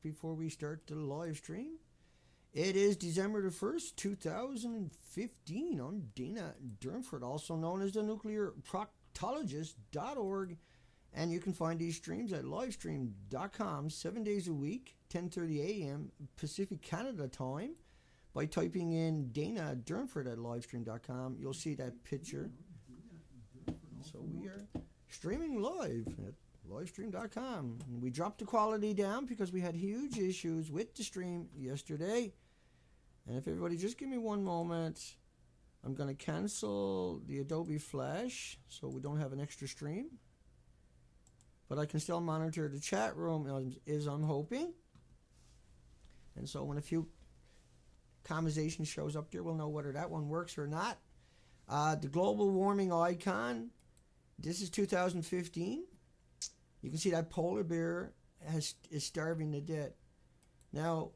before we start the live stream. It is December the 1st, 2015. I'm Dana Durnford, also known as the nuclearproctologist.org. And you can find these streams at livestream.com 7 days a week, 10:30 a.m. Pacific Canada time. By typing in Dana Durnford at livestream.com, you'll see that picture. So we are streaming live at livestream.com. We dropped the quality down because we had huge issues with the stream yesterday. And if everybody just give me one moment, I'm going to cancel the Adobe Flash so we don't have an extra stream. But I can still monitor the chat room as I'm hoping. And so when a few conversation shows up there, we'll know whether that one works or not. The global warming icon, this is 2015. You can see that polar bear is starving to death. Now,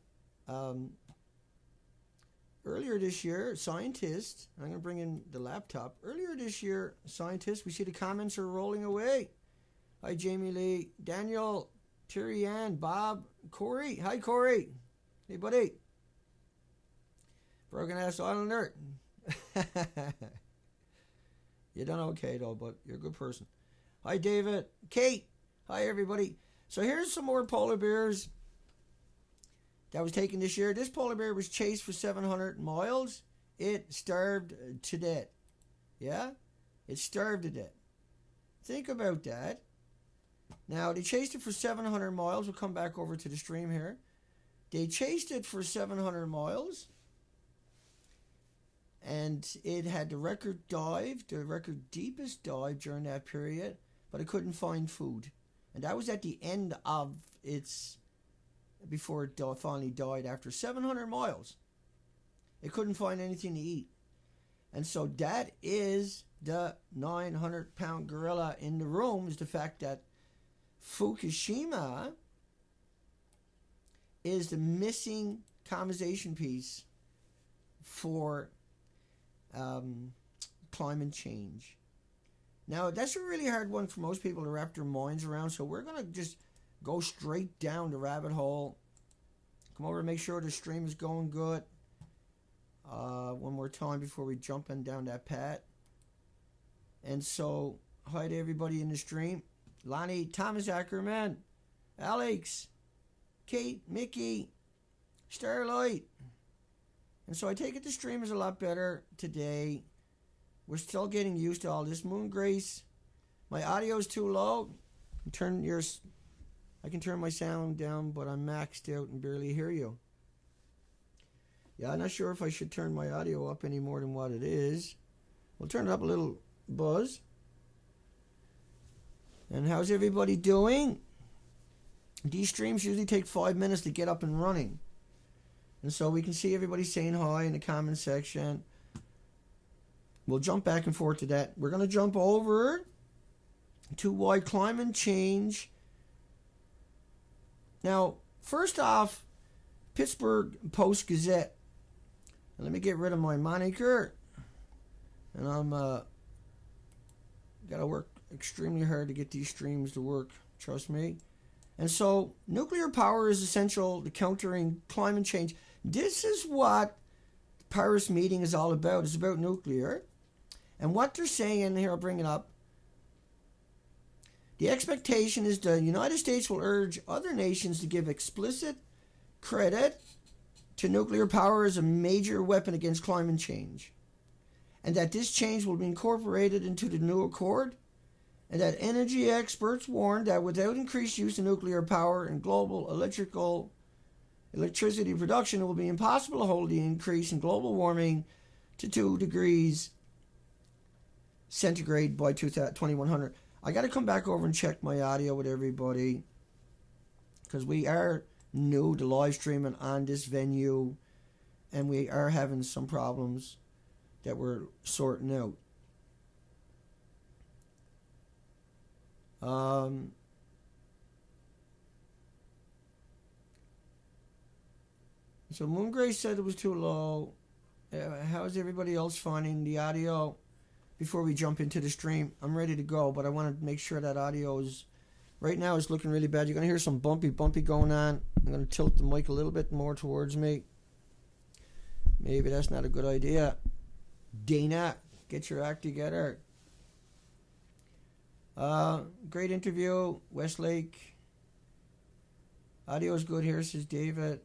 earlier this year, scientists, I'm going to bring in the laptop. Earlier this year, scientists, we see the comments are rolling away. Hi, Jamie Lee, Daniel, Terry Ann, Bob, Corey. Hi, Corey. Hey, buddy. Broken Ass Island Nerd. You done okay, though, but you're a good person. Hi, David. Kate. Hi, everybody. So here's some more polar bears that was taken this year. This polar bear was chased for 700 miles. It starved to death. Yeah? It starved to death. Think about that. Now, they chased it for 700 miles. We'll come back over to the stream here. They chased it for 700 miles. And it had the record dive, the record deepest dive during that period. But it couldn't find food. And that was at the end of its, before it finally died after 700 miles. It couldn't find anything to eat. And so that is the 900-pound gorilla in the room, is the fact that Fukushima is the missing conversation piece for climate change. Now, that's a really hard one for most people to wrap their minds around, so we're going to just go straight down the rabbit hole. Come over and make sure the stream is going good. One more time before we jump in down that path. And so, hi to everybody in the stream. Lonnie, Thomas Ackerman, Alex, Kate, Mickey, Starlight. And so I take it the stream is a lot better today. We're still getting used to all this. Moon Grace, my audio is too low. I can turn my sound down, but I'm maxed out and barely hear you. Yeah, I'm not sure if I should turn my audio up any more than what it is. We'll turn it up a little, Buzz. And how's everybody doing? These streams usually take 5 minutes to get up and running. And so we can see everybody saying hi in the comment section. We'll jump back and forth to that. We're going to jump over to why climate change. Now, first off, Pittsburgh Post-Gazette. Let me get rid of my moniker. And I'm got to work extremely hard to get these streams to work. Trust me. And so, nuclear power is essential to countering climate change. This is what the Paris meeting is all about. It's about nuclear. And what they're saying, and here I'll bring it up, the expectation is the United States will urge other nations to give explicit credit to nuclear power as a major weapon against climate change, and that this change will be incorporated into the new accord, and that energy experts warn that without increased use of nuclear power and global electricity production, it will be impossible to hold the increase in global warming to 2 degrees centigrade by 2100. I got to come back over and check my audio with everybody because we are new to live streaming on this venue and we are having some problems that we're sorting out. So Moon Grace said it was too low. How's everybody else finding the audio? Before we jump into the stream, I'm ready to go, but I want to make sure that audio is Right now it's looking really bad. You're going to hear some bumpy going on. I'm going to tilt the mic a little bit more towards me. Maybe that's not a good idea. Dana, get your act together. Great interview, Westlake. Audio's good here, says David.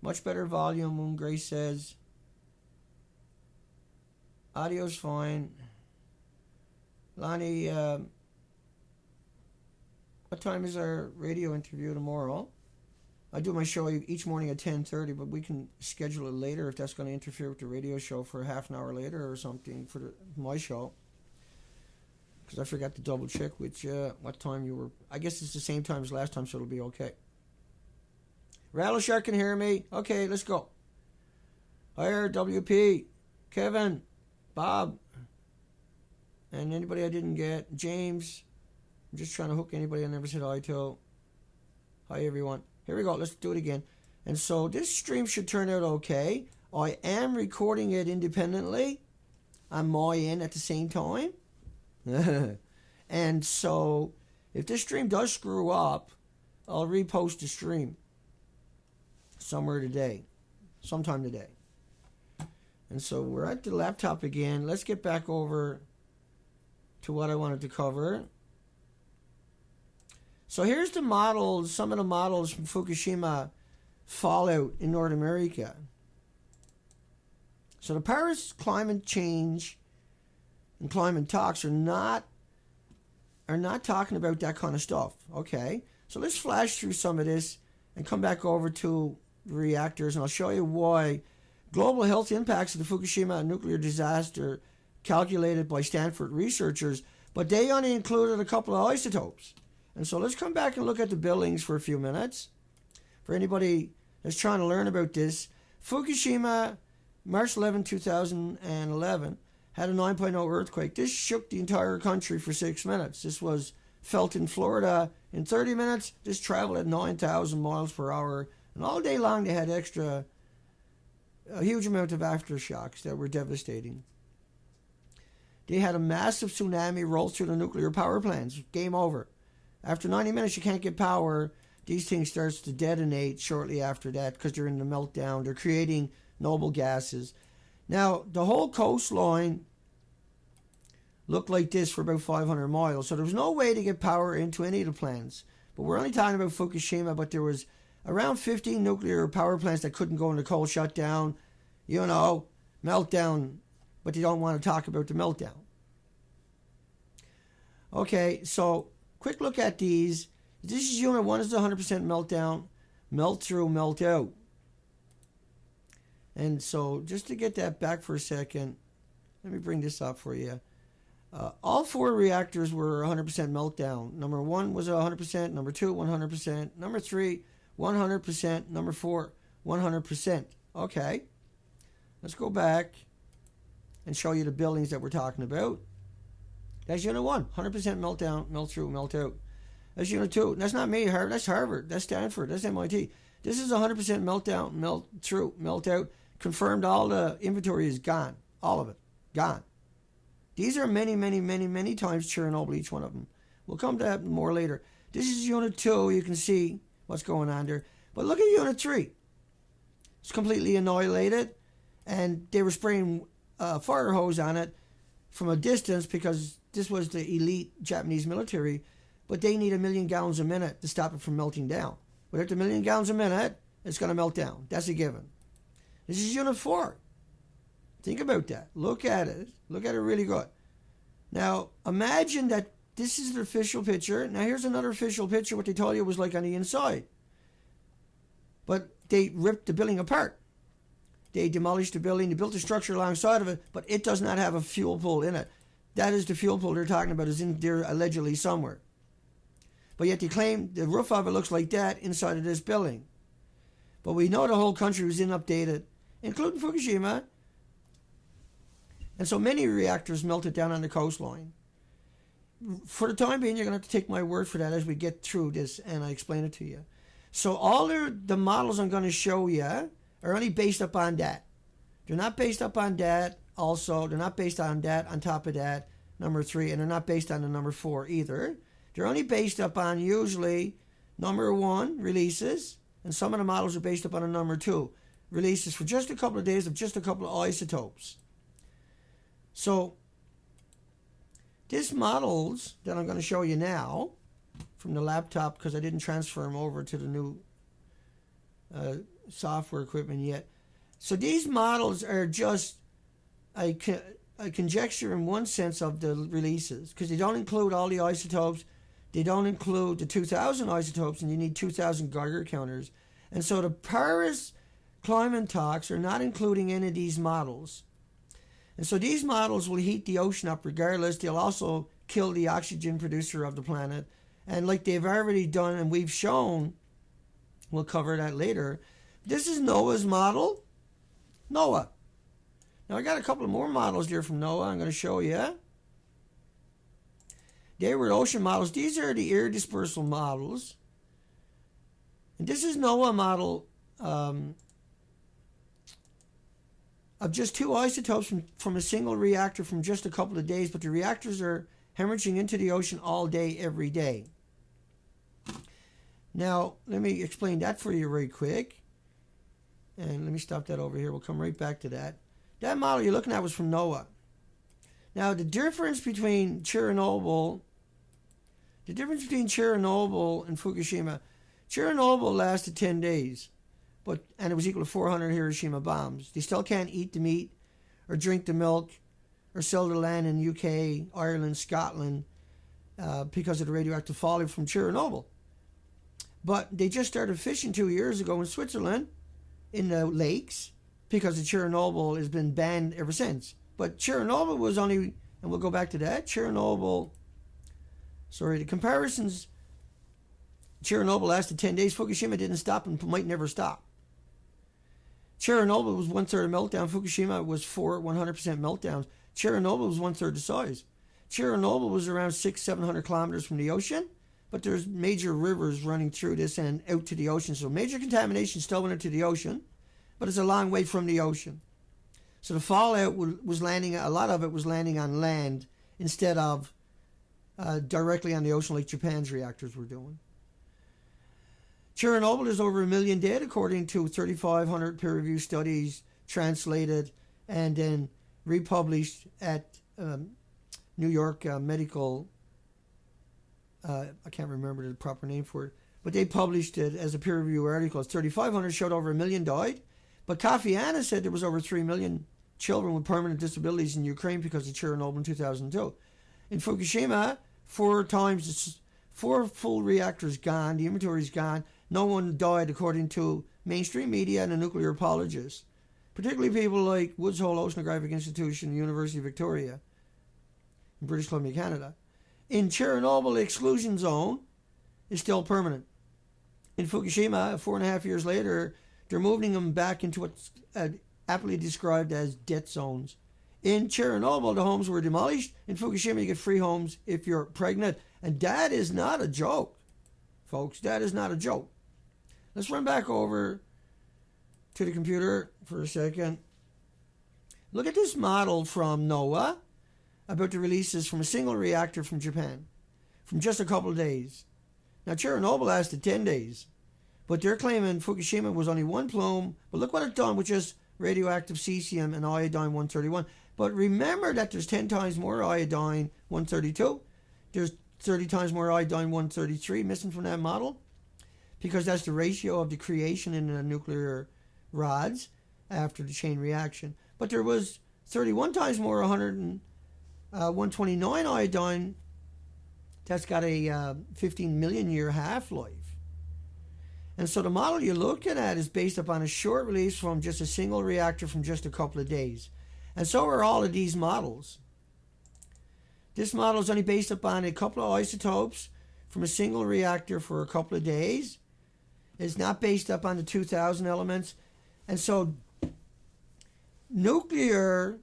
Much better volume, Moon Grace says. Audio's fine. Lonnie, what time is our radio interview tomorrow? I do my show each morning at 10:30, but we can schedule it later if that's going to interfere with the radio show for half an hour later or something for my show. Because I forgot to double check which what time you were. I guess it's the same time as last time, so it'll be okay. Rattle Shark can hear me. Okay, let's go. Hire WP, Kevin, Bob, and anybody I didn't get. James. I'm just trying to hook anybody I never said hi to. Hi, everyone. Here we go. Let's do it again. And so this stream should turn out okay. I am recording it independently on my end at the same time. And so if this stream does screw up, I'll repost the stream sometime today. And so we're at the laptop again. Let's get back over to what I wanted to cover. So here's the models, some of the models from Fukushima fallout in North America. So the Paris climate change and climate talks are not talking about that kind of stuff. Okay, so let's flash through some of this and come back over to the reactors, and I'll show you why global health impacts of the Fukushima nuclear disaster calculated by Stanford researchers, but they only included a couple of isotopes. And so let's come back and look at the buildings for a few minutes. For anybody that's trying to learn about this, Fukushima, March 11, 2011, had a 9.0 earthquake. This shook the entire country for 6 minutes. This was felt in Florida in 30 minutes. This traveled at 9,000 miles per hour. And all day long they had a huge amount of aftershocks that were devastating. They had a massive tsunami roll through the nuclear power plants. Game over. After 90 minutes, you can't get power. These things starts to detonate shortly after that because they're in the meltdown. They're creating noble gases. Now, the whole coastline looked like this for about 500 miles. So there was no way to get power into any of the plants. But we're only talking about Fukushima, but there was around 15 nuclear power plants that couldn't go into cold shutdown. You know, meltdown. But they don't want to talk about the meltdown. Okay, so quick look at these. This is unit 1 is the 100% meltdown, melt through, melt out. And so just to get that back for a second, let me bring this up for you. All 4 reactors were 100% meltdown. Number 1 was 100%, number 2, 100%, number 3, 100%, number 4, 100%. Okay, let's go back and show you the buildings that we're talking about. That's unit 1, 100% meltdown, melt through, melt out. That's unit 2. That's not me, Harvard. That's Harvard. That's Stanford. That's MIT. This is 100% meltdown, melt through, melt out. Confirmed all the inventory is gone. All of it. Gone. These are many, many, many, many times Chernobyl, each one of them. We'll come to that more later. This is unit 2. You can see what's going on there. But look at unit 3. It's completely annihilated. And they were spraying a fire hose on it from a distance because this was the elite Japanese military, but they need 1 million gallons a minute to stop it from melting down. Without the 1 million gallons a minute, it's going to melt down. That's a given. This is unit 4. Think about that. Look at it. Look at it really good. Now, imagine that this is the official picture. Now, here's another official picture, what they told you was like on the inside. But they ripped the building apart. They demolished the building. They built a structure alongside of it, but it does not have a fuel pool in it. That is the fuel pool they're talking about, is in there allegedly somewhere. But yet they claim the roof of it looks like that inside of this building. But we know the whole country was inundated, including Fukushima. And so many reactors melted down on the coastline. For the time being, you're going to have to take my word for that as we get through this and I explain it to you. So all the models I'm going to show you are only based upon that. They're not based upon that also. They're not based on that on top of that, number 3. And they're not based on the number 4 either. They're only based up on usually number 1 releases, and some of the models are based up on a number 2 releases for just a couple of days of just a couple of isotopes. So these models that I'm going to show you now from the laptop, because I didn't transfer them over to the new software equipment yet. So these models are just a conjecture in one sense of the releases, because they don't include all the isotopes. They don't include the 2,000 isotopes, and you need 2,000 Geiger counters. And so the Paris climate talks are not including any of these models. And so these models will heat the ocean up regardless. They'll also kill the oxygen producer of the planet. And like they've already done, and we've shown, we'll cover that later. This is NOAA's model. NOAA. Now I got a couple of more models here from NOAA I'm going to show you. They were ocean models. These are the air dispersal models. And this is NOAA model of just 2 isotopes from a single reactor from just a couple of days, but the reactors are hemorrhaging into the ocean all day, every day. Now, let me explain that for you very quick. And let me stop that over here. We'll come right back to that. That model you're looking at was from NOAA. Now, the difference between Chernobyl and Fukushima, Chernobyl lasted 10 days, and it was equal to 400 Hiroshima bombs. They still can't eat the meat or drink the milk or sell the land in UK, Ireland, Scotland because of the radioactive fallout from Chernobyl. But they just started fishing 2 years ago in Switzerland in the lakes because of Chernobyl has been banned ever since. But Chernobyl was only, and we'll go back to that, the comparisons, Chernobyl lasted 10 days. Fukushima didn't stop and might never stop. Chernobyl was 1/3 meltdown. Fukushima was 100% meltdowns. Chernobyl was 1/3 the size. Chernobyl was around 600-700 kilometers from the ocean, but there's major rivers running through this and out to the ocean. So major contamination still went into the ocean, but it's a long way from the ocean. So the fallout was landing, a lot of it was landing on land instead of directly on the ocean like Japan's reactors were doing. Chernobyl is over 1 million dead according to 3,500 peer-reviewed studies translated and then republished at New York Medical, I can't remember the proper name for it, but they published it as a peer-reviewed article. It's 3,500 showed over 1 million died, but Kofi Annan said there was over 3 million children with permanent disabilities in Ukraine because of Chernobyl in 2002. In Fukushima, 4 full reactors gone, the inventory's gone. No one died according to mainstream media and the nuclear apologists, particularly people like Woods Hole Oceanographic Institution, University of Victoria in British Columbia, Canada. In Chernobyl, the exclusion zone is still permanent. In Fukushima, 4.5 years later, they're moving them back into what's aptly described as death zones. In Chernobyl, the homes were demolished. In Fukushima, you get free homes if you're pregnant. And that is not a joke, folks. That is not a joke. Let's run back over to the computer for a second. Look at this model from NOAA about the releases from a single reactor from Japan from just a couple of days. Now, Chernobyl lasted 10 days, but they're claiming Fukushima was only 1 plume. But look what it's done with just radioactive cesium and iodine-131. But remember that there's 10 times more iodine-132. There's 30 times more iodine-133 missing from that model, because that's the ratio of the creation in the nuclear rods after the chain reaction. But there was 31 times more 129 iodine. That's got a 15 million year half-life. And so the model you're looking at is based upon a short release from just a single reactor from just a couple of days. And so are all of these models. This model is only based upon a couple of isotopes from a single reactor for a couple of days. It's not based upon the 2,000 elements. And so nuclear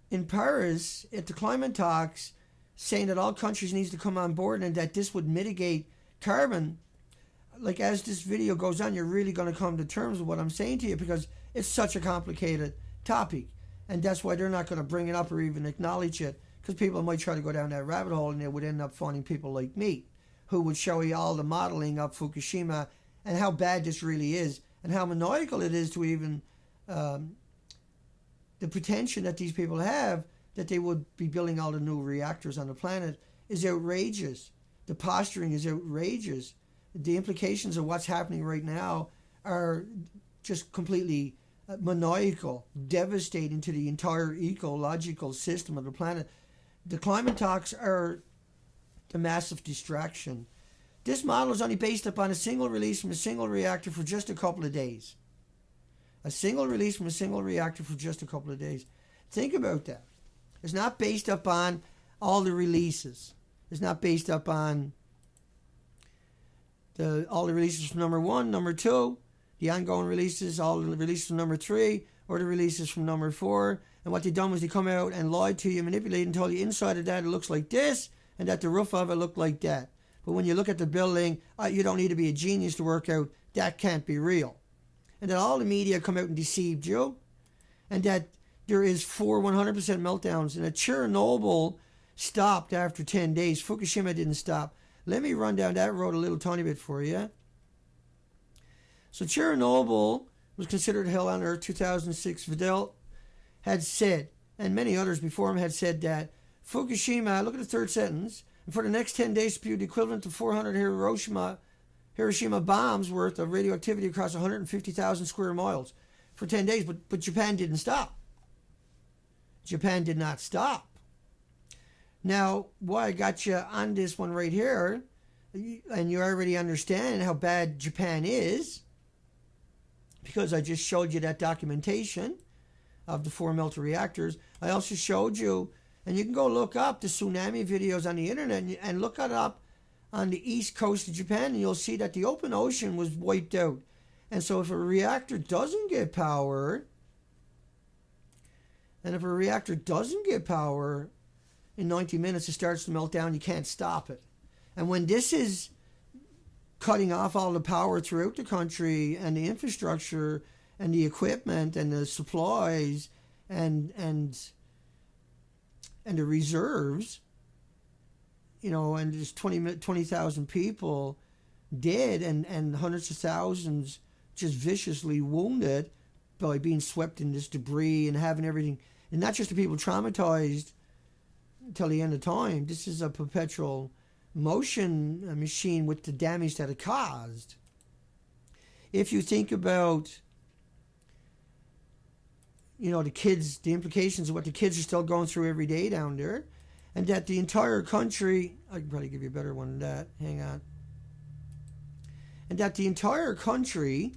in Paris at the climate talks saying that all countries need to come on board and that this would mitigate carbon. Like, as this video goes on, you're really going to come to terms with what I'm saying to you, because it's such a complicated topic. And that's why they're not going to bring it up or even acknowledge it, because people might try to go down that rabbit hole and they would end up finding people like me who would show you all the modeling of Fukushima and how bad this really is and how maniacal it is to even the pretension that these people have that they would be building all the new reactors on the planet is outrageous. The posturing is outrageous. The implications of what's happening right now are just completely maniacal, devastating to the entire ecological system of the planet. The climate talks are a massive distraction. This model is only based upon a single release from a single reactor for just a couple of days. A single release from a single reactor for just a couple of days. Think about that. It's not based upon all the releases. It's not based upon all the releases from number 1, number 2, the ongoing releases, all the releases from number 3, or the releases from number 4. And what they done was they come out and lied to you, manipulated and told you inside of that it looks like this, and that the roof of it looked like that. But when you look at the building, you don't need to be a genius to work out that can't be real. And that all the media come out and deceived you, and that there is 4 100% meltdowns, and that Chernobyl stopped after 10 days. Fukushima didn't stop. Let me run down that road a little tiny bit for you. So Chernobyl was considered hell on earth. 2006, Vidal had said, and many others before him had said, that Fukushima, look at the third sentence, and for the next 10 days spewed equivalent to 400 Hiroshima bombs worth of radioactivity across 150,000 square miles for 10 days. But Japan didn't stop. Japan did not stop. Now, why I got you on this one right here, and you already understand how bad Japan is, because I just showed you that documentation of the 4 melter reactors. I also showed you, and you can go look up the tsunami videos on the internet and look it up on the east coast of Japan, and you'll see that the open ocean was wiped out. And so if a reactor doesn't get power, in 90 minutes it starts to melt down, you can't stop it. And when this is cutting off all the power throughout the country and the infrastructure and the equipment and the supplies and the reserves, and there's 20,000 people dead and hundreds of thousands just viciously wounded by being swept in this debris and having everything, and not just the people traumatized till the end of time. This is a perpetual motion machine with the damage that it caused. If you think about, the kids, the implications of what the kids are still going through every day down there, and that the entire country, I can probably give you a better one than that, hang on, and that the entire country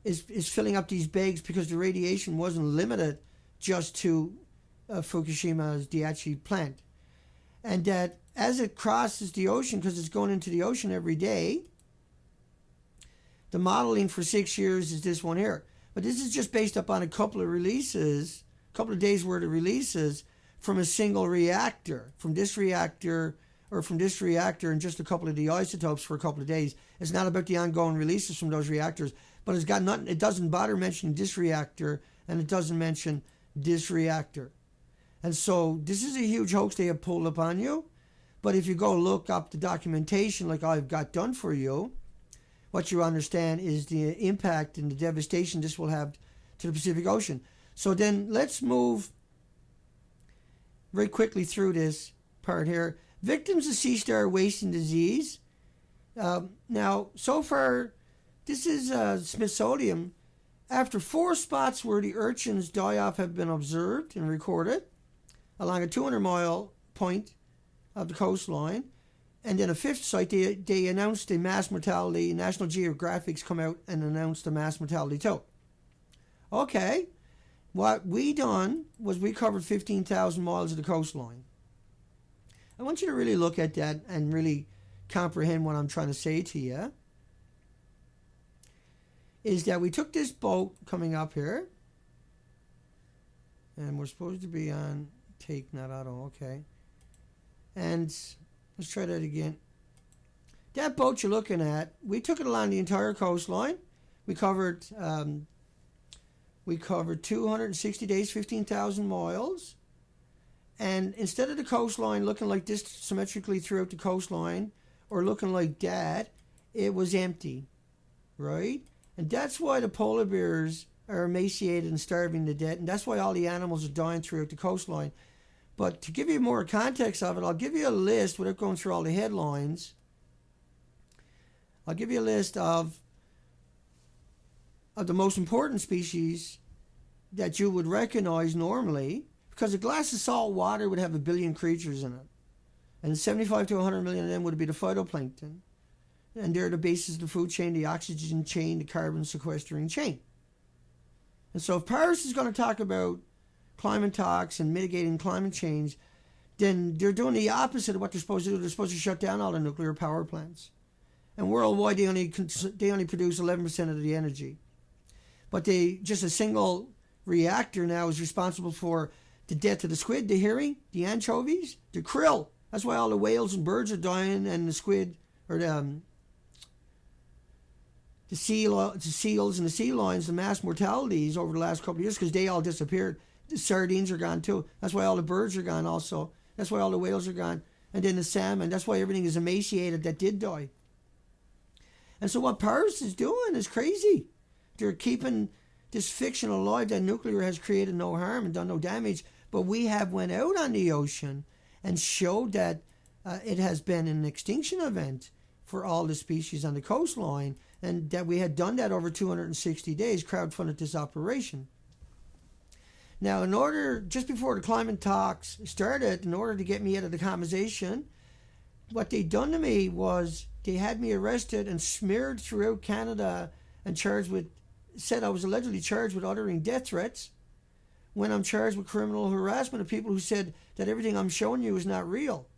is filling up these bags because the radiation wasn't limited just to Fukushima's Daiichi plant. And that as it crosses the ocean, because it's going into the ocean every day, the modeling for 6 years is this one here. But this is just based upon a couple of releases, a couple of days worth of releases from a single reactor, from this reactor and just a couple of the isotopes for a couple of days. It's not about the ongoing releases from those reactors, but it's got nothing. It doesn't bother mentioning this reactor, and it doesn't mention this reactor. And so this is a huge hoax they have pulled upon you. But if you go look up the documentation like I've got done for you, what you understand is the impact and the devastation this will have to the Pacific Ocean. So then let's move very quickly through this part here. Victims of sea star waste and disease. Now, so far, this is Smithsonian. After 4 spots where the urchins die off have been observed and recorded along a 200-mile point of the coastline, and then a 5th site, they announced a mass mortality. National Geographic's come out and announced a mass mortality too. Okay, what we done was we covered 15,000 miles of the coastline. I want you to really look at that and really comprehend what I'm trying to say to you. Is that we took this boat coming up here, and we're supposed to be on take, not auto, okay. And let's try that again. That boat you're looking at, we took it along the entire coastline. We covered 260 days, 15,000 miles. And instead of the coastline looking like this symmetrically throughout the coastline or looking like that, it was empty, right? And that's why the polar bears are emaciated and starving to death, and that's why all the animals are dying throughout the coastline. But to give you more context of it, I'll give you a list without going through all the headlines. I'll give you a list of the most important species that you would recognize normally, because a glass of salt water would have 1 billion creatures in it. And 75 to 100 million of them would be the phytoplankton. And they're the basis of the food chain, the oxygen chain, the carbon sequestering chain. And so if Paris is going to talk about climate talks and mitigating climate change, then they're doing the opposite of what they're supposed to do. They're supposed to shut down all the nuclear power plants. And worldwide, they only produce 11% of the energy. But just a single reactor now is responsible for the death of the squid, the herring, the anchovies, the krill. That's why all the whales and birds are dying, and the squid, or the seals and the sea lions, the mass mortalities over the last couple of years, because they all disappeared. The sardines are gone too. That's why all the birds are gone also. That's why all the whales are gone. And then the salmon. That's why everything is emaciated that did die. And so what Paris is doing is crazy. They're keeping this fiction alive that nuclear has created no harm and done no damage. But we have went out on the ocean and showed that it has been an extinction event for all the species on the coastline, and that we had done that over 260 days, crowdfunded this operation. Now, just before the climate talks started, in order to get me out of the conversation, what they done to me was they had me arrested and smeared throughout Canada and said I was allegedly charged with uttering death threats, when I'm charged with criminal harassment of people who said that everything I'm showing you is not real,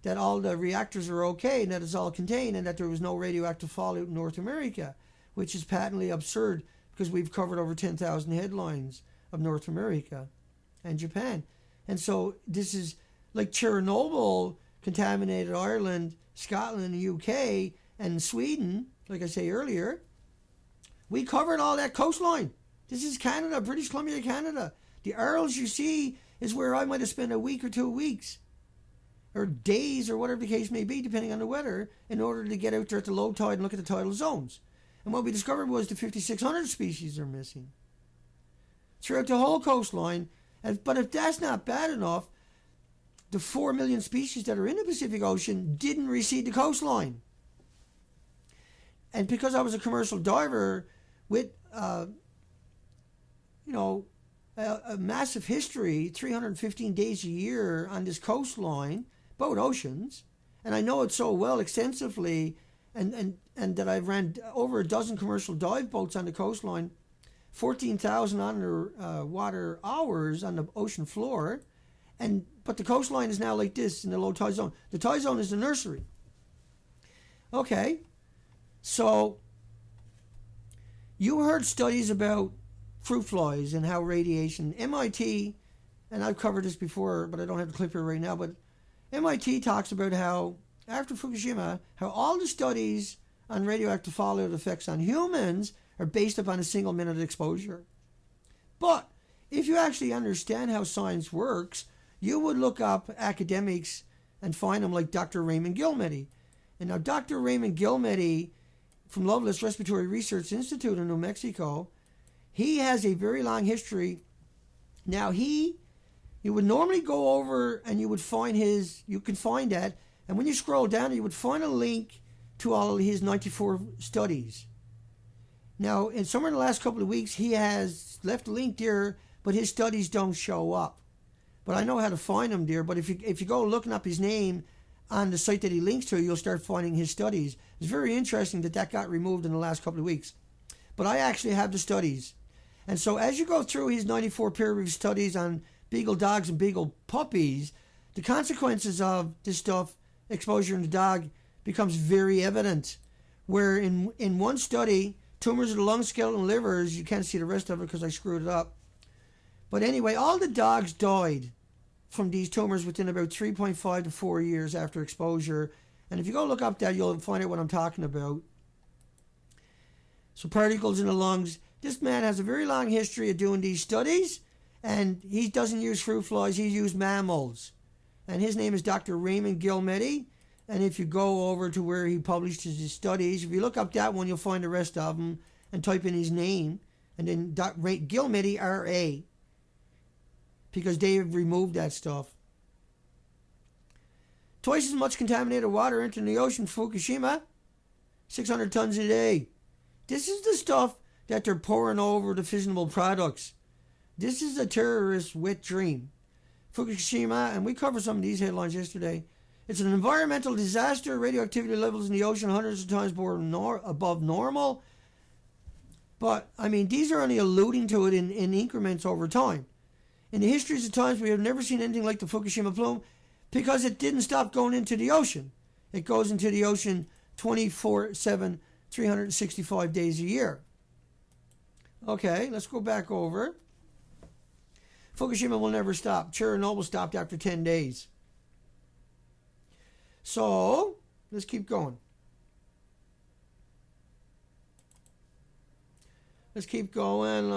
that all the reactors are okay and that it's all contained, and that there was no radioactive fallout in North America, which is patently absurd because we've covered over 10,000 headlines of North America and Japan. And so this is like Chernobyl contaminated Ireland, Scotland, the UK, and Sweden, like I say earlier. We covered all that coastline. This is Canada, British Columbia, Canada. The Isles you see is where I might have spent a week or 2 weeks, or days, or whatever the case may be, depending on the weather, in order to get out there at the low tide and look at the tidal zones. And what we discovered was the 5,600 species are missing throughout the whole coastline. But if that's not bad enough, the 4 million species that are in the Pacific Ocean didn't recede the coastline. And because I was a commercial diver with a massive history, 315 days a year on this coastline, both oceans, and I know it so well extensively, and that I've ran over a dozen commercial dive boats on the coastline, 14,000 underwater hours on the ocean floor, but the coastline is now like this in the low tide zone. The tide zone is the nursery. Okay, so you heard studies about fruit flies and how radiation, MIT, and I've covered this before, but I don't have the clip here right now, but MIT talks about how, after Fukushima, how all the studies on radioactive fallout effects on humans are based upon a single minute exposure. But if you actually understand how science works, you would look up academics and find them like Dr. Raymond Gilmedy. And now Dr. Raymond Gilmedy from Loveless Respiratory Research Institute in New Mexico, he has a very long history. Now you would normally go over and you would find you can find that, and when you scroll down, you would find a link to all of his 94 studies. Now, in somewhere in the last couple of weeks, he has left a link there, but his studies don't show up. But I know how to find them there. But if you go looking up his name on the site that he links to, you'll start finding his studies. It's very interesting that got removed in the last couple of weeks. But I actually have the studies. And so as you go through his 94 peer-reviewed studies on beagle dogs and beagle puppies, the consequences of this stuff, exposure in the dog, becomes very evident. Where in one study, tumors of the lung, skeleton, livers, you can't see the rest of it because I screwed it up. But anyway, all the dogs died from these tumors within about 3.5 to 4 years after exposure. And if you go look up that, you'll find out what I'm talking about. So particles in the lungs. This man has a very long history of doing these studies, And he doesn't use fruit flies, he used mammals. And his name is Dr. Raymond Gilmedi. And if you go over to where he publishes his studies, if you look up that one, you'll find the rest of them and type in his name. And then Gilmedi, R.A. Because they have removed that stuff. Twice as much contaminated water entering the ocean, Fukushima. 600 tons a day. This is the stuff that they're pouring over the fissionable products. This is a terrorist wet dream. Fukushima, and we covered some of these headlines yesterday. It's an environmental disaster. Radioactivity levels in the ocean hundreds of times more above normal. But, I mean, these are only alluding to it in increments over time. In the histories of times, we have never seen anything like the Fukushima plume because it didn't stop going into the ocean. It goes into the ocean 24/7, 365 days a year. Okay, let's go back over. Fukushima will never stop. Chernobyl stopped after 10 days. So, let's keep going. Let's keep going.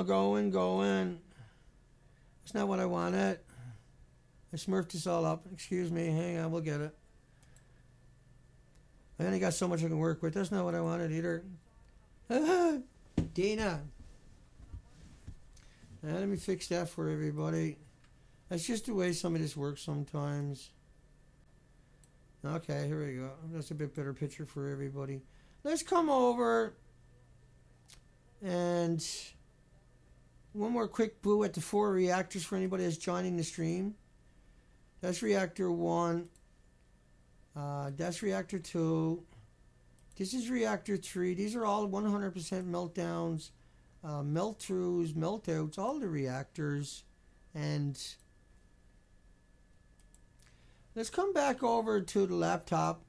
It's not what I wanted. I smurfed this all up. Excuse me. Hang on, we'll get it. I only got so much I can work with. That's not what I wanted either. Dana. Now, let me fix that for everybody. That's just the way some of this works sometimes. Okay, here we go. That's a bit better picture for everybody. Let's come over and one more quick boo at the 4 reactors for anybody that's joining the stream. That's reactor 1. That's reactor 2. This is reactor 3. These are all 100% meltdowns, melt-throughs, melt-outs, all the reactors. And let's come back over to the laptop.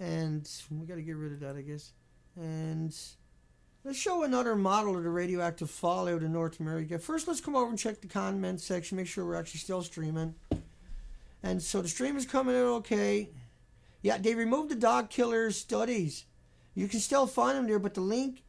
And we got to get rid of that, I guess. And let's show another model of the radioactive fallout in North America. First, let's come over and check the comments section, make sure we're actually still streaming. And so the stream is coming out okay. Yeah, they removed the dog killer studies. You can still find them there, but the link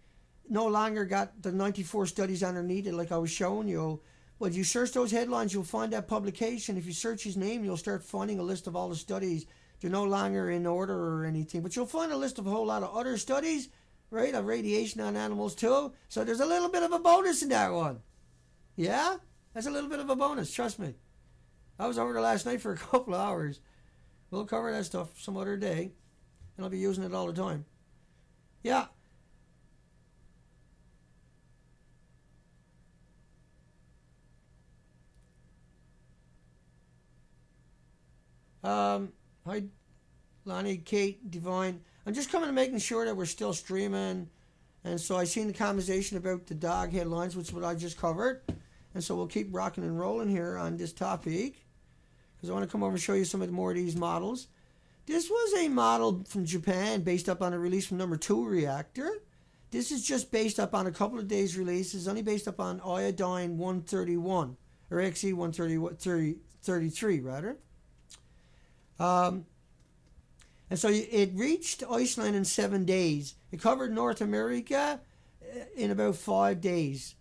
no longer got the 94 studies underneath it like I was showing you. But you search those headlines, you'll find that publication. If you search his name, you'll start finding a list of all the studies. They're no longer in order or anything. But you'll find a list of a whole lot of other studies, right, of radiation on animals too. So there's a little bit of a bonus in that one. Yeah? That's a little bit of a bonus, trust me. I was over there last night for a couple of hours. We'll cover that stuff some other day. And I'll be using it all the time. Yeah. Hi, Lonnie, Kate, Divine. I'm just coming and making sure that we're still streaming. And so I seen the conversation about the dog headlines, which is what I just covered. And so we'll keep rocking and rolling here on this topic, because I want to come over and show you some of more of these models. This was a model from Japan based up on a release from number 2 reactor. This is just based up on a couple of days release. It's only based up on iodine 131, or XE 133 rather. And so it reached Iceland in 7 days. It covered North America in about 5 days.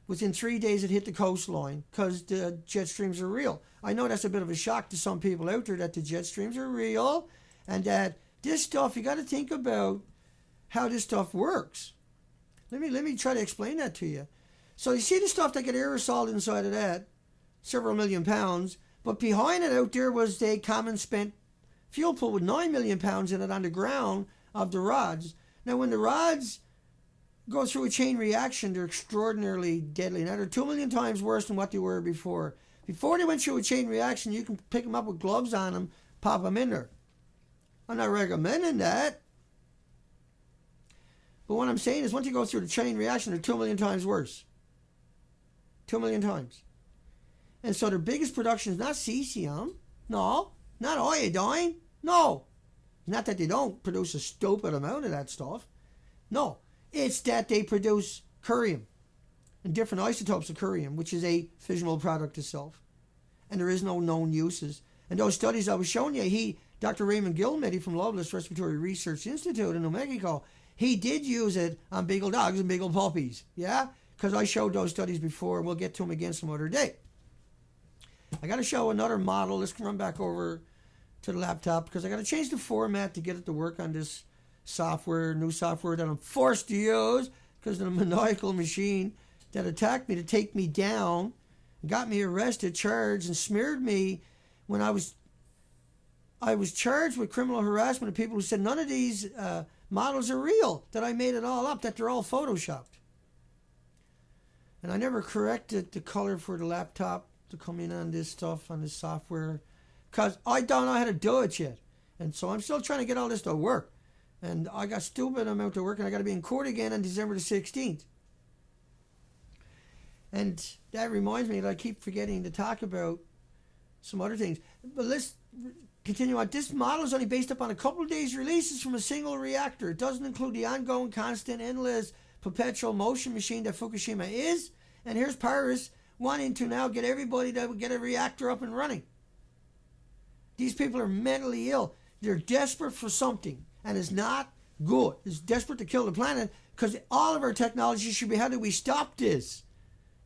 Within 3 days, it hit the coastline because the jet streams are real. I know that's a bit of a shock to some people out there that the jet streams are real and that this stuff, you got to think about how this stuff works. Let me try to explain that to you. So you see the stuff that get aerosol inside of that, several million pounds, but behind it out there was a common spent fuel pool with 9 million pounds in it on the ground of the rods. Now when the rods go through a chain reaction, they're extraordinarily deadly. Now they're 2 million times worse than what they were before. Before they went through a chain reaction, you can pick them up with gloves on them, pop them in there. I'm not recommending that. But what I'm saying is once you go through the chain reaction, they're 2 million times worse. 2 million times. And so their biggest production is not cesium. No. Not iodine. No. Not that they don't produce a stupid amount of that stuff. No. It's that they produce curium and different isotopes of curium, which is a fissionable product itself. And there is no known uses. And those studies I was showing you, Dr. Raymond Gilmedi from Loveless Respiratory Research Institute in New Mexico, he did use it on beagle dogs and beagle puppies. Yeah? because I showed those studies before, and we'll get to them again some other day. I got to show another model. Let's run back over to the laptop because I got to change the format to get it to work on this software, new software that I'm forced to use because of the maniacal machine that attacked me to take me down, got me arrested, charged, and smeared me when I was charged with criminal harassment of people who said none of these models are real, that I made it all up, that they're all photoshopped. And I never corrected the color for the laptop to come in on this stuff, on this software, because I don't know how to do it yet. And so I'm still trying to get all this to work. And I got stupid amount to work, and I got to be in court again on December the 16th. And that reminds me that I keep forgetting to talk about some other things. But let's continue on. This model is only based upon a couple of days' releases from a single reactor. It doesn't include the ongoing, constant, endless, perpetual motion machine that Fukushima is. And here's Paris wanting to now get everybody to get a reactor up and running. These people are mentally ill. They're desperate for something, and it's not good. It's desperate to kill the planet because all of our technology should be, how do we stop this?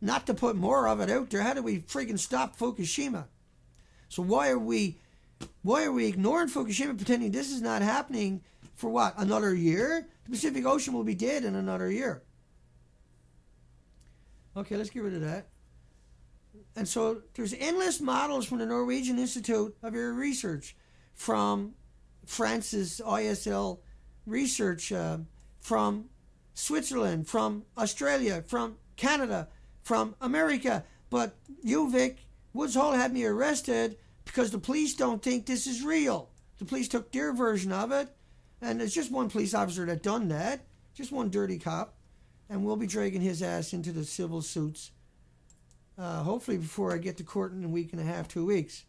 Not to put more of it out there. How do we freaking stop Fukushima? So why are we ignoring Fukushima, pretending this is not happening for what, another year? The Pacific Ocean will be dead in another year. Okay, let's get rid of that. And so there's endless models from the Norwegian Institute of Air Research, from France's ISL research, from Switzerland, from Australia, from Canada, from America. But UVic, Woods Hole had me arrested because the police don't think this is real. The police took their version of it, and there's just one police officer that done that, just one dirty cop, and we'll be dragging his ass into the civil suits. Hopefully before I get to court in a week and a half, 2 weeks.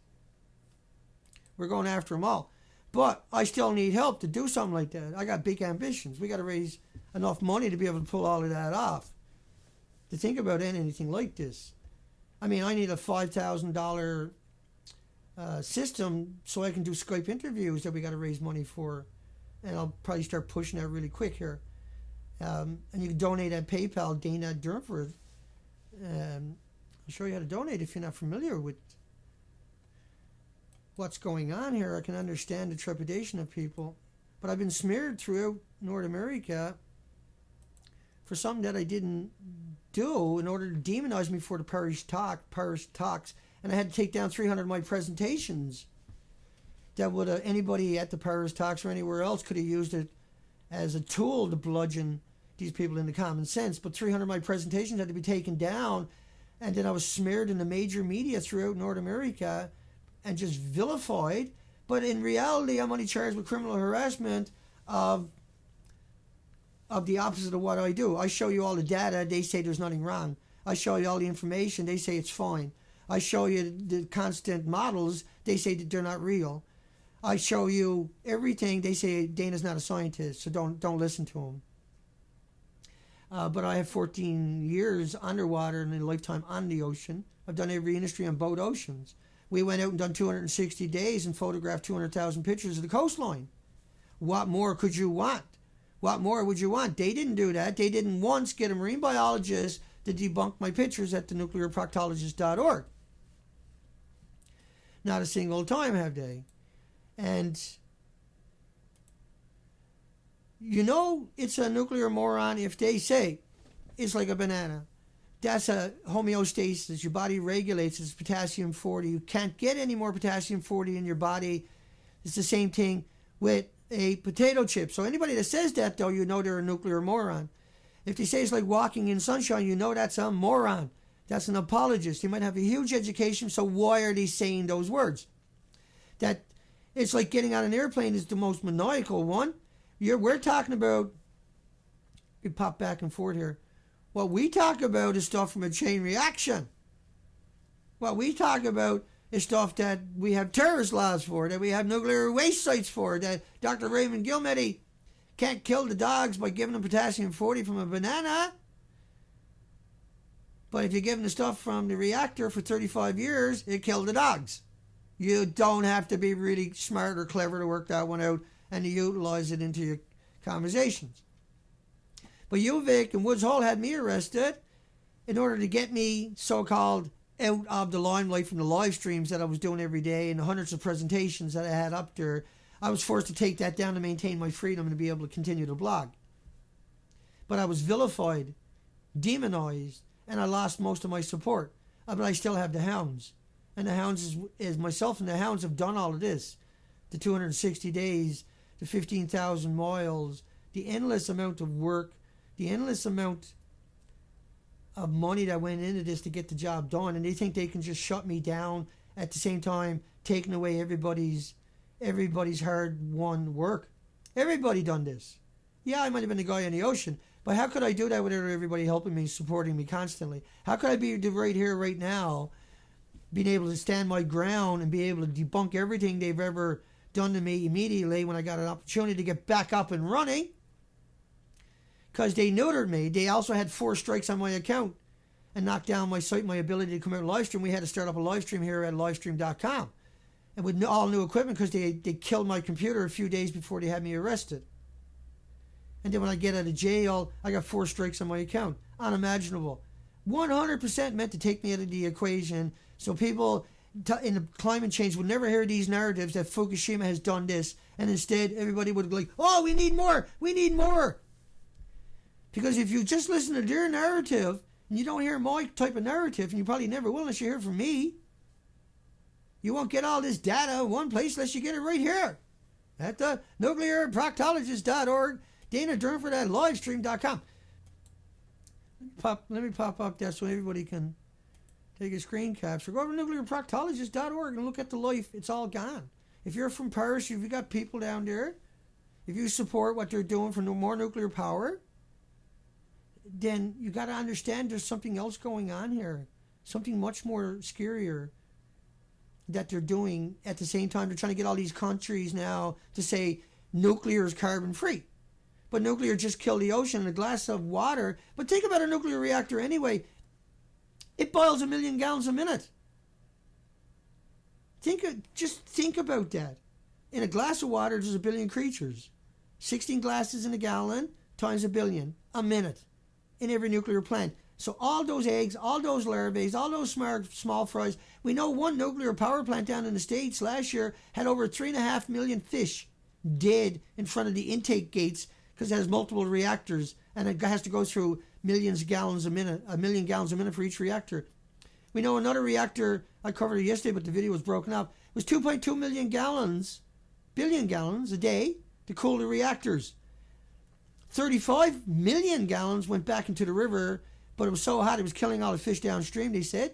We're going after them all. But I still need help to do something like that. I got big ambitions. We got to raise enough money to be able to pull all of that off. To think about anything like this. I mean, I need a $5,000 system so I can do Skype interviews that we got to raise money for. And I'll probably start pushing that really quick here. And you can donate at PayPal, Dana Durnford. I'll show you how to donate if you're not familiar with what's going on here. I can understand the trepidation of people. But I've been smeared throughout North America for something that I didn't do in order to demonize me for the Paris talks. And I had to take down 300 of my presentations that would anybody at the Paris talks or anywhere else could have used it as a tool to bludgeon these people into common sense. But 300 of my presentations had to be taken down. And then I was smeared in the major media throughout North America and just vilified. But in reality, I'm only charged with criminal harassment of the opposite of what I do. I show you all the data. They say there's nothing wrong. I show you all the information. They say it's fine. I show you the constant models. They say that they're not real. I show you everything. They say Dana's not a scientist, so don't listen to him. But I have 14 years underwater and a lifetime on the ocean. I've done every industry on both oceans. We went out and done 260 days and photographed 200,000 pictures of the coastline. What more could you want? What more would you want? They didn't do that. They didn't once get a marine biologist to debunk my pictures at the nuclearproctologist.org. Not a single time have they. And you know it's a nuclear moron if they say it's like a banana. That's a homeostasis. Your body regulates. It's potassium 40. You can't get any more potassium 40 in your body. It's the same thing with a potato chip. So anybody that says that, though, you know they're a nuclear moron. If they say it's like walking in sunshine, you know that's a moron. That's an apologist. They might have a huge education, so why are they saying those words? That it's like getting on an airplane is the most maniacal one. We're talking about, we pop back and forth here. What we talk about is stuff from a chain reaction. What we talk about is stuff that we have terrorist laws for, that we have nuclear waste sites for, that Dr. Raymond Gilmedy can't kill the dogs by giving them potassium 40 from a banana. But if you give them the stuff from the reactor for 35 years, it killed the dogs. You don't have to be really smart or clever to work that one out and to utilize it into your conversations. But UVic and Woods Hole had me arrested in order to get me so-called out of the limelight from the live streams that I was doing every day and the hundreds of presentations that I had up there. I was forced to take that down to maintain my freedom and to be able to continue to blog. But I was vilified, demonized, and I lost most of my support. But I still have the hounds. And the hounds is myself and the hounds have done all of this. The 260 days, the 15,000 miles, the endless amount of work, the endless amount of money that went into this to get the job done. And they think they can just shut me down at the same time, taking away everybody's hard-won work. Everybody done this. Yeah, I might have been the guy on the ocean, but how could I do that without everybody helping me, supporting me constantly? How could I be right here, right now, being able to stand my ground and be able to debunk everything they've ever done to me immediately when I got an opportunity to get back up and running? Because they neutered me. They also had 4 strikes on my account and knocked down my site, my ability to come out and live stream. We had to start up a live stream here at livestream.com. And with all new equipment because they killed my computer a few days before they had me arrested. And then when I get out of jail, I got 4 strikes on my account. Unimaginable. 100% meant to take me out of the equation. So people in the climate change would never hear these narratives that Fukushima has done this. And instead, everybody would go like, oh, we need more. We need more. Because if you just listen to their narrative, and you don't hear my type of narrative, and you probably never will unless you hear from me, you won't get all this data in one place unless you get it right here at the nuclearproctologist.org, Dana Durnford at livestream.com. Let me pop up that so everybody can take a screen capture. Go over to nuclearproctologist.org and look at the life. It's all gone. If you're from Paris, if you've got people down there, if you support what they're doing for more nuclear power, then you got to understand there's something else going on here. Something much more scarier that they're doing at the same time. They're trying to get all these countries now to say nuclear is carbon free. But nuclear just killed the ocean in a glass of water. But think about a nuclear reactor anyway. It boils 1 million gallons a minute. Just think about that. In a glass of water, there's 1 billion creatures. 16 glasses in a gallon times 1 billion a minute in every nuclear plant. So all those eggs, all those larvae, all those small fries. We know one nuclear power plant down in the States last year had over 3.5 million fish dead in front of the intake gates because it has multiple reactors and it has to go through 1 million gallons a minute for each reactor. We know another reactor, I covered it yesterday, but the video was broken up. It was 2.2 billion gallons a day to cool the reactors. 35 million gallons went back into the river, but it was so hot it was killing all the fish downstream, they said.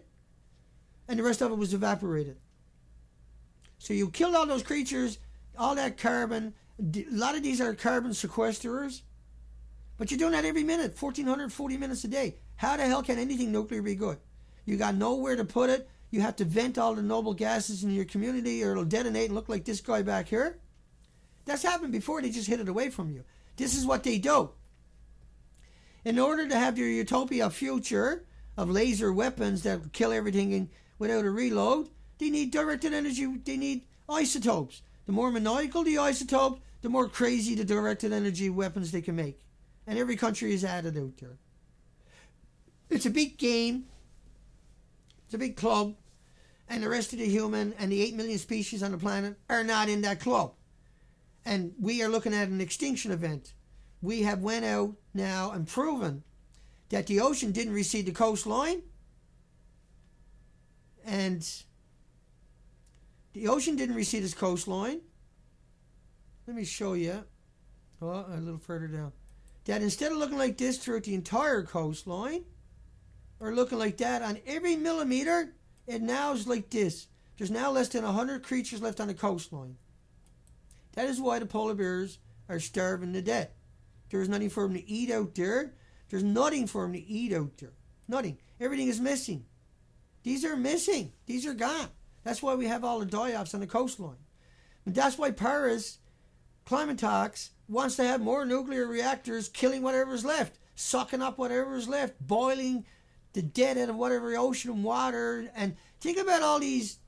And the rest of it was evaporated. So you killed all those creatures, all that carbon. A lot of these are carbon sequesterers. But you're doing that every minute, 1,440 minutes a day. How the hell can anything nuclear be good? You got nowhere to put it. You have to vent all the noble gases in your community or it'll detonate and look like this guy back here. That's happened before. They just hid it away from you. This is what they do. In order to have your utopia future of laser weapons that kill everything without a reload, they need directed energy. They need isotopes. The more maniacal the isotope, the more crazy the directed energy weapons they can make. And every country is added out there. It's a big game. It's a big club. And the rest of the human and the 8 million species on the planet are not in that club. And we are looking at an extinction event. We have went out now and proven that the ocean didn't recede the coastline. And the ocean didn't recede its coastline. Let me show you. Oh, a little further down. That instead of looking like this throughout the entire coastline, or looking like that on every millimeter, it now is like this. There's now less than 100 creatures left on the coastline. That is why the polar bears are starving to death. There's nothing for them to eat out there. There's nothing for them to eat out there. Nothing. Everything is missing. These are missing. These are gone. That's why we have all the die-offs on the coastline. And that's why Paris, climate talks, wants to have more nuclear reactors killing whatever's left, sucking up whatever's left, boiling the dead out of whatever ocean and water. And think about all these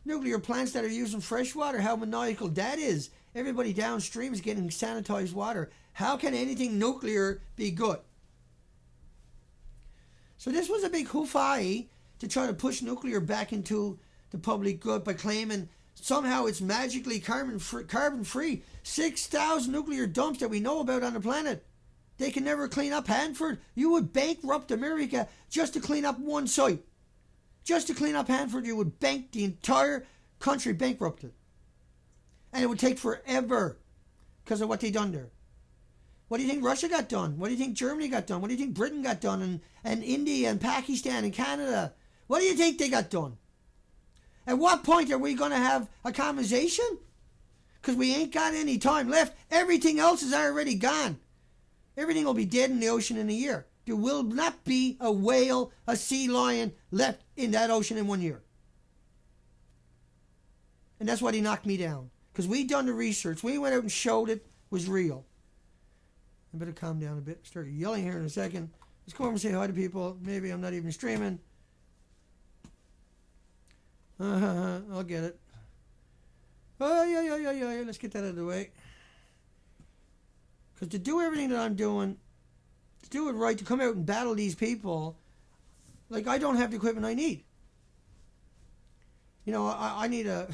nuclear plants that are using fresh water, how maniacal that is. Everybody downstream is getting sanitized water. How can anything nuclear be good? So this was a big hoofai to try to push nuclear back into the public good by claiming somehow it's magically carbon-free. 6,000 nuclear dumps that we know about on the planet. They can never clean up Hanford. You would bankrupt America just to clean up one site. Just to clean up Hanford, you would bank the entire country bankrupted. And it would take forever because of what they done there. What do you think Russia got done? What do you think Germany got done? What do you think Britain got done? And India and Pakistan and Canada? What do you think they got done? At what point are we going to have a conversation? Because we ain't got any time left. Everything else is already gone. Everything will be dead in the ocean in a year. There will not be a whale, a sea lion left in that ocean in 1 year. And that's why he knocked me down. Because we done the research. We went out and showed it was real. I better calm down a bit. Start yelling here in a second. Let's go over and say hi to people. Maybe I'm not even streaming. I'll get it. Oh, yeah. Let's get that out of the way. Because to do everything that I'm doing, to do it right, to come out and battle these people, like, I don't have the equipment I need. You know, I need to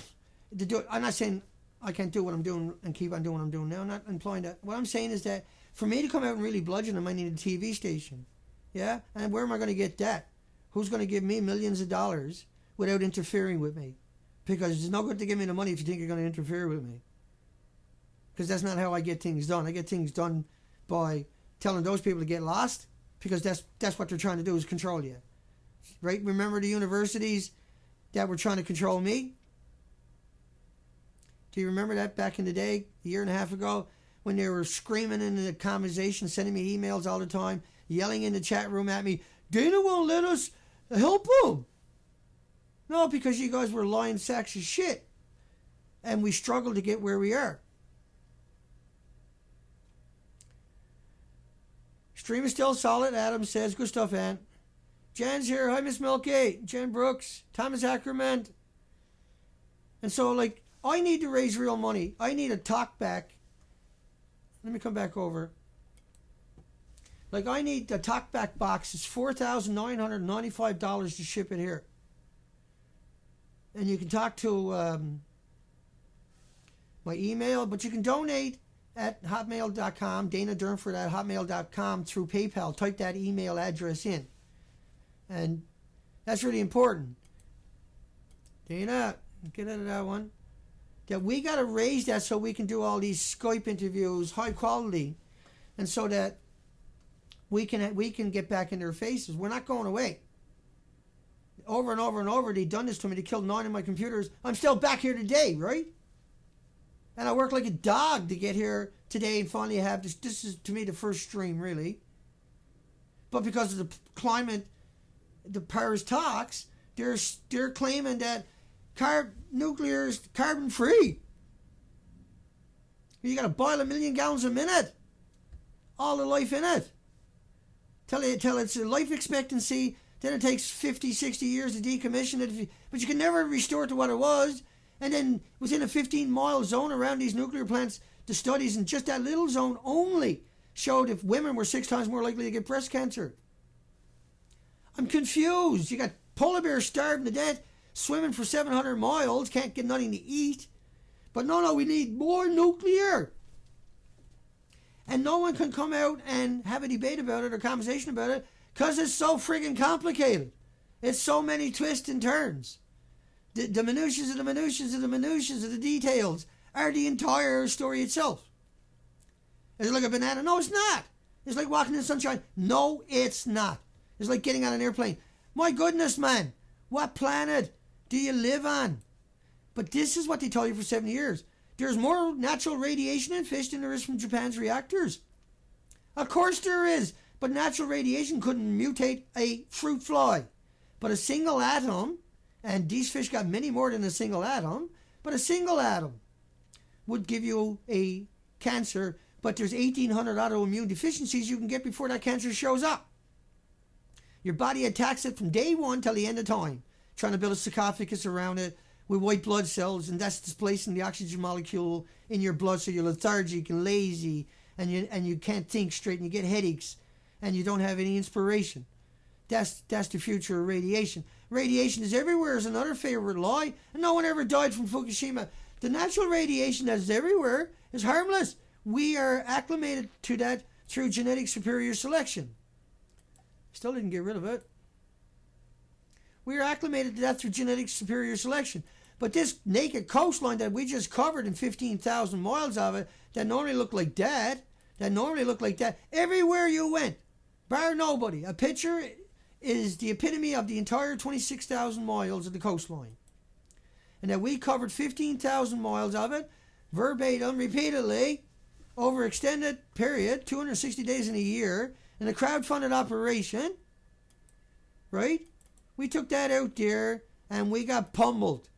do it. I'm not saying I can't do what I'm doing and keep on doing what I'm doing now. I'm not implying that. What I'm saying is that for me to come out and really bludgeon them, I need a TV station. Yeah? And where am I going to get that? Who's going to give me millions of dollars without interfering with me? Because it's no good to give me the money if you think you're going to interfere with me. Because that's not how I get things done. I get things done by telling those people to get lost, because that's what they're trying to do, is control you. Right? Remember the universities that were trying to control me? Do you remember that back in the day, a year and a half ago, when they were screaming in the conversation, sending me emails all the time, yelling in the chat room at me, Dana won't let us help them. No, because you guys were lying sacks of shit. And we struggled to get where we are. Stream is still solid, Adam says. Good stuff, Ant. Jan's here. Hi, Miss Milky. Jan Brooks. Thomas Ackerman. And so, like, I need to raise real money. I need a talk back. Let me come back over. Like, I need the talk back box. It's $4,995 to ship it here. And you can talk to my email, but you can donate at hotmail.com, Dana Durnford at hotmail.com through PayPal. Type that email address in. And that's really important. Dana, get out of that one. That we got to raise that so we can do all these Skype interviews, high quality, and so that we can get back in their faces. We're not going away. Over and over and over, they done this to me. They killed 9 of my computers. I'm still back here today, right? And I worked like a dog to get here today and finally have this. This is, to me, the first stream, really. But because of the climate, the Paris talks, they're claiming that nuclear is carbon-free. You got to boil 1 million gallons a minute. All the life in it. Till it's a life expectancy. Then it takes 50, 60 years to decommission it. But you can never restore it to what it was. And then within a 15-mile zone around these nuclear plants, the studies in just that little zone only showed if women were 6 times more likely to get breast cancer. I'm confused. You got polar bears starving to death, swimming for 700 miles, can't get nothing to eat. But no, we need more nuclear. And no one can come out and have a debate about it or conversation about it because it's so friggin' complicated. It's so many twists and turns. The minutiae of the minutiae of the minutiae of the details are the entire story itself. Is it like a banana? No, it's not. It's like walking in the sunshine. No, it's not. It's like getting on an airplane. My goodness, man. What planet do you live on? But this is what they tell you for 70 years. There's more natural radiation in fish than there is from Japan's reactors. Of course there is. But natural radiation couldn't mutate a fruit fly. But a single atom, and these fish got many more than a single atom, but a single atom would give you a cancer, but there's 1,800 autoimmune deficiencies you can get before that cancer shows up. Your body attacks it from day one till the end of time, trying to build a sarcophagus around it with white blood cells, and that's displacing the oxygen molecule in your blood, so you're lethargic and lazy, and you can't think straight, and you get headaches, and you don't have any inspiration. That's the future of radiation. Radiation is everywhere is another favorite lie, and no one ever died from Fukushima. The natural radiation that is everywhere is harmless. We are acclimated to that through genetic superior selection. Still didn't get rid of it. We are acclimated to that through genetic superior selection. But this naked coastline that we just covered in 15,000 miles of it, that normally looked like that, everywhere you went, bar nobody. A picture is the epitome of the entire 26,000 miles of the coastline. And that we covered 15,000 miles of it, verbatim, repeatedly, over extended period, 260 days in a year, in a crowdfunded operation, right? We took that out there and we got pummeled.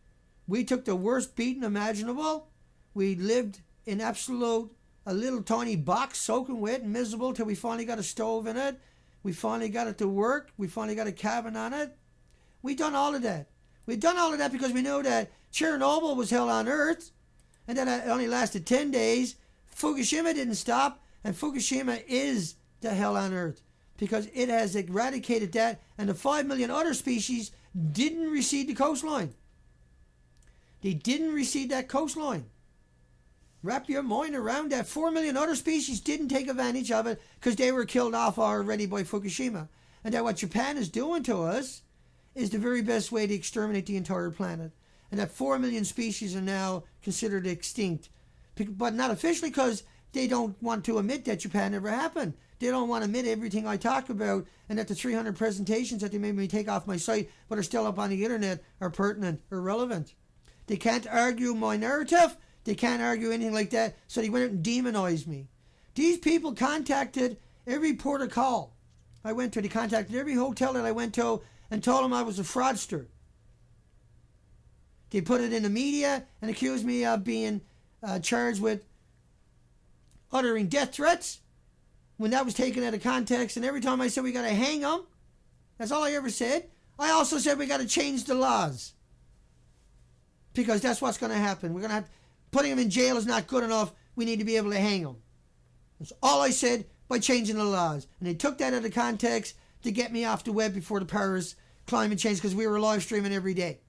We took the worst beating imaginable. We lived in absolute, a little tiny box soaking wet and miserable till we finally got a stove in it. We finally got it to work. We finally got a cabin on it. We done all of that. We done all of that because we knew that Chernobyl was hell on earth, and that it only lasted 10 days. Fukushima didn't stop, and Fukushima is the hell on earth because it has eradicated that, and the 5 million other species didn't recede the coastline. They didn't recede that coastline. Wrap your mind around that. 4 million other species didn't take advantage of it because they were killed off already by Fukushima. And that what Japan is doing to us is the very best way to exterminate the entire planet. And that 4 million species are now considered extinct. But not officially because they don't want to admit that Japan never happened. They don't want to admit everything I talk about, and that the 300 presentations that they made me take off my site but are still up on the internet are pertinent or relevant. They can't argue my narrative. They can't argue anything like that, so they went out and demonized me. These people contacted every port of call I went to. They contacted every hotel that I went to and told them I was a fraudster. They put it in the media and accused me of being charged with uttering death threats when that was taken out of context. And every time I said we got to hang them, that's all I ever said. I also said we got to change the laws because that's what's going to happen. We're going to have putting them in jail is not good enough. We need to be able to hang them. That's all I said by changing the laws. And they took that out of context to get me off the web before the Paris climate change because we were live streaming every day.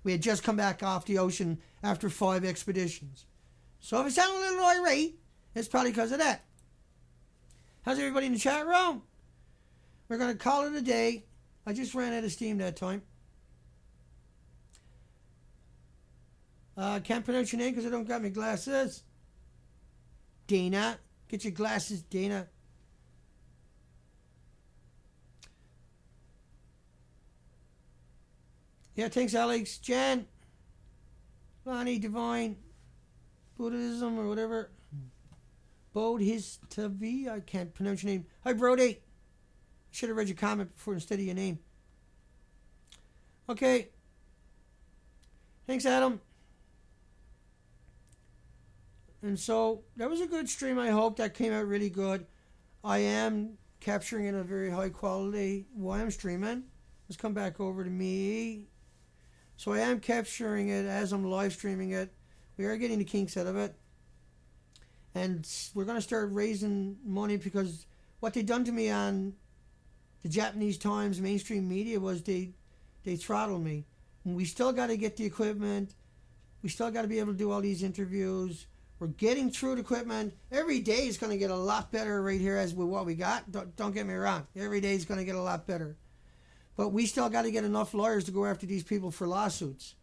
We had just come back off the ocean after 5 expeditions. So if I sound a little irate, it's probably because of that. How's everybody in the chat room? We're going to call it a day. I just ran out of steam that time. Can't pronounce your name because I don't got my glasses. Dana. Get your glasses, Dana. Yeah, thanks, Alex. Jan. Lonnie, Divine. Buddhism or whatever. Bodhisattva. I can't pronounce your name. Hi, Brody. Should have read your comment before instead of your name. Okay. Thanks, Adam. And so that was a good stream. I hope that came out really good. I am capturing it in a very high quality while I'm streaming. Let's come back over to me. So I am capturing it as I'm live streaming it. We are getting the kinks out of it. And we're going to start raising money because what they done to me on the Japanese Times mainstream media was they throttled me. And we still got to get the equipment. We still got to be able to do all these interviews. We're getting through the equipment. Every day is going to get a lot better right here as with what we got. Don't get me wrong. Every day is going to get a lot better. But we still got to get enough lawyers to go after these people for lawsuits.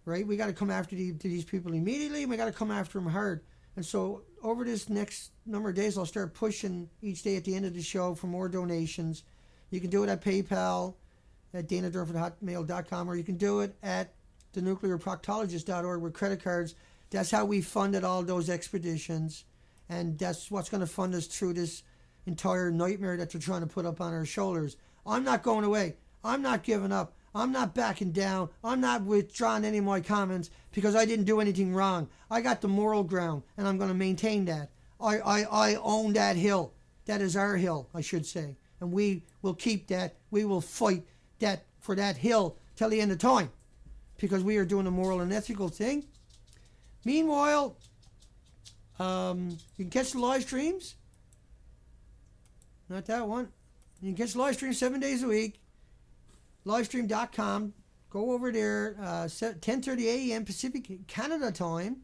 Right? We got to come after these people immediately, and we got to come after them hard. And so over this next number of days, I'll start pushing each day at the end of the show for more donations. You can do it at PayPal, at danadurford@hotmail.com, or you can do it at thenuclearproctologist.org with credit cards. That's how we funded all those expeditions, and that's what's going to fund us through this entire nightmare that they're trying to put up on our shoulders. I'm not going away. I'm not giving up. I'm not backing down. I'm not withdrawing any of my comments because I didn't do anything wrong. I got the moral ground, and I'm going to maintain that. I own that hill. That is our hill, I should say, and we will keep that. We will fight that for that hill till the end of time because we are doing a moral and ethical thing. Meanwhile, you can catch the live streams. Not that one. You can catch live stream 7 days a week. Livestream.com. Go over there, 10:30 a.m. Pacific Canada time,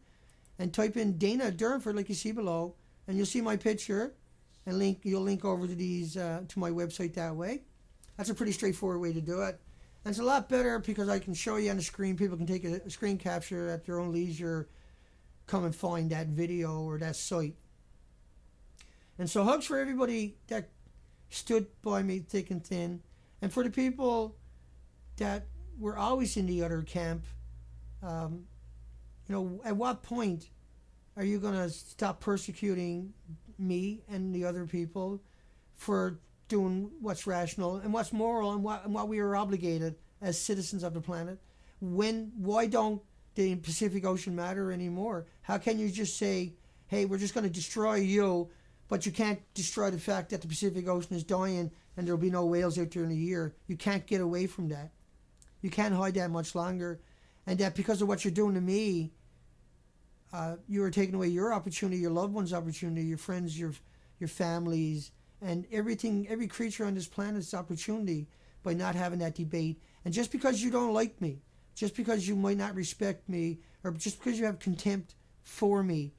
and type in Dana Durnford like you see below, and you'll see my picture, and you'll link over to these to my website that way. That's a pretty straightforward way to do it. And it's a lot better because I can show you on the screen. People can take a screen capture at their own leisure, come and find that video or that site. And so hugs for everybody that stood by me thick and thin. And for the people that were always in the other camp, at what point are you going to stop persecuting me and the other people for doing what's rational and what's moral and what we are obligated as citizens of the planet? Why don't the Pacific Ocean matter anymore? How can you just say, hey, we're just going to destroy you, but you can't destroy the fact that the Pacific Ocean is dying and there'll be no whales out there in a year? You can't get away from that. You can't hide that much longer. And that because of what you're doing to me, you are taking away your opportunity, your loved ones' opportunity, your friends, your families, and every creature on this planet's opportunity by not having that debate. And just because you don't like me, just because you might not respect me, or just because you have contempt for me,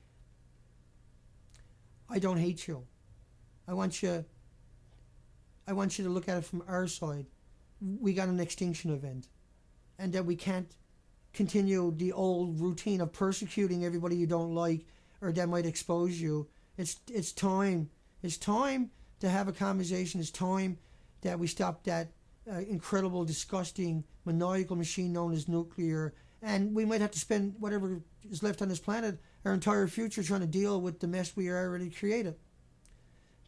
I don't hate you. I want you to look at it from our side. We got an extinction event, and that we can't continue the old routine of persecuting everybody you don't like or that might expose you. It's time. It's time to have a conversation. It's time that we stop that incredible, disgusting, maniacal machine known as nuclear. And we might have to spend whatever is left on this planet, our entire future, trying to deal with the mess we already created.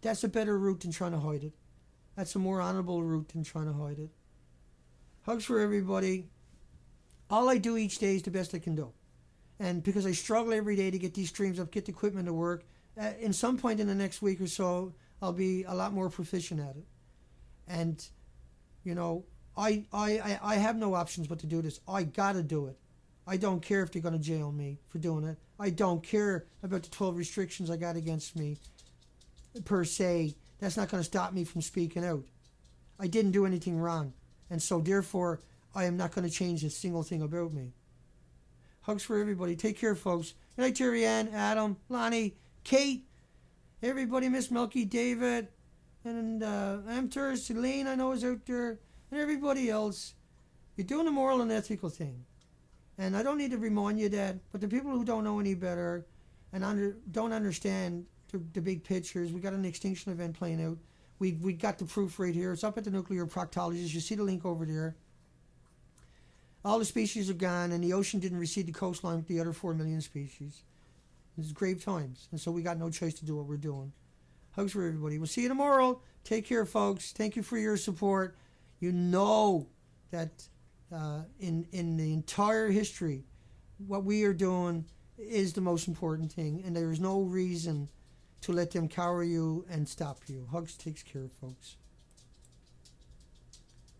That's a better route than trying to hide it. That's a more honorable route than trying to hide it. Hugs for everybody. All I do each day is the best I can do. And because I struggle every day to get these streams up, get the equipment to work, in some point in the next week or so, I'll be a lot more proficient at it. And, I have no options but to do this. I gotta do it. I don't care if they're going to jail me for doing it. I don't care about the 12 restrictions I got against me, per se. That's not going to stop me from speaking out. I didn't do anything wrong. And so, therefore, I am not going to change a single thing about me. Hugs for everybody. Take care, folks. Good night, Terry Ann, Adam, Lonnie, Kate, everybody, Miss Milky, David, and Amter, Celine, I know is out there, and everybody else. You're doing a moral and ethical thing. And I don't need to remind you that, but the people who don't know any better and don't understand the big pictures, we got an extinction event playing out. We got the proof right here. It's up at the nuclear proctologist. You see the link over there. All the species are gone, and the ocean didn't recede the coastline with the other 4 million species. It's grave times, and so we got no choice to do what we're doing. Hugs for everybody. We'll see you tomorrow. Take care, folks. Thank you for your support. You know that in the entire history, what we are doing is the most important thing, and there is no reason to let them cower you and stop you. Hugs takes care, folks.